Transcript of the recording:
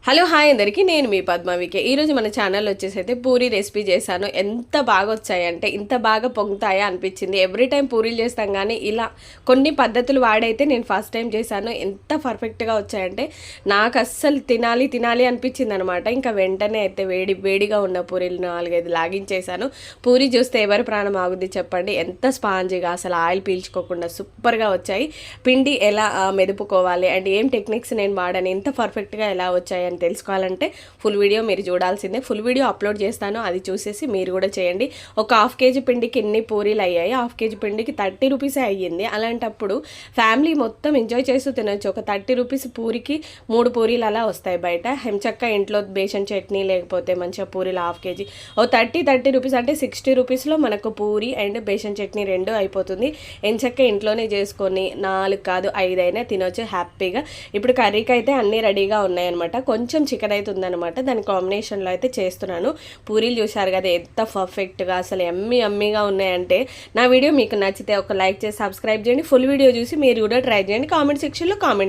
Hello hi అందరికీ నేను మీ పద్మావికే. ఈరోజు మన ఛానల్ వచ్చేసి పూరి రెసిపీ చేశాను. ఎంత బాగా వచ్చాయంటే ఇంత బాగా పొంగుతాయా అనిపించింది. ఎవ్రీ టైం పూరీలు చేస్తాం కానీ ఇలా కొన్ని పద్ధతులు వాడైతే నేను ఫస్ట్ టైం చేశాను. ఎంత పర్ఫెక్ట్గా వచ్చాయంటే నాకు అస్సలు తినాలి అనిపించింది అనమాట. ఇంకా వెంటనే అయితే వేడిగా ఉన్న పూరీలు 4-5 లాగించేశాను. పూరి చూస్తే ఎవరి ప్రాణం ఆగుద్ది చెప్పండి. ఎంత స్పాంజీగా అసలు ఆయిల్ పీల్చుకోకుండా సూపర్గా వచ్చాయి. పిండి ఎలా మెదుపుకోవాలి అండ్ ఏం టెక్నిక్స్ నేను వాడాను, ఎంత పర్ఫెక్ట్గా ఎలా వచ్చాయి అని తెలుసుకోవాలంటే ఫుల్ వీడియో మీరు చూడాల్సిందే. ఫుల్ వీడియో అప్లోడ్ చేస్తాను, అది చూసేసి మీరు కూడా చేయండి. ఒక 1/2 కేజీ పిండికి ఎన్ని పూరీలు అయ్యాయి? 1/2 కేజీ పిండికి 30 రూపీసే అయ్యింది. అలాంటప్పుడు ఫ్యామిలీ మొత్తం ఎంజాయ్ చేస్తూ తినొచ్చు. ఒక 30 రూపీస్ పూరికి 3 పూరీలు అలా వస్తాయి. బయట హెంచక్క ఇంట్లో బేసన్ చట్నీ లేకపోతే మంచిగా పూరీలు 1/2 కేజీ ఓ 30 రూపీస్ అంటే 60 రూపీస్లో మనకు పూరి అండ్ బేసన్ చట్నీ 2 అయిపోతుంది. ఎంచక్క ఇంట్లోనే చేసుకొని 4 కాదు 5 అయినా తినొచ్చు హ్యాపీగా. ఇప్పుడు కర్రీకి అయితే అన్నీ రెడీగా ఉన్నాయన్నమాట. కొంచెం చికెన్ అయితే ఉందన్నమాట, దాని కాంబినేషన్లో అయితే చేస్తున్నాను. పూరీలు చూశారు కదా ఎంత పర్ఫెక్ట్గా అసలు ఎమ్మీగా ఉన్నాయంటే. నా వీడియో మీకు నచ్చితే ఒక లైక్ చేసి సబ్స్క్రైబ్ చేయండి. ఫుల్ వీడియో చూసి మీరు కూడా ట్రై చేయండి. కామెంట్ సెక్షన్లో కామెంట్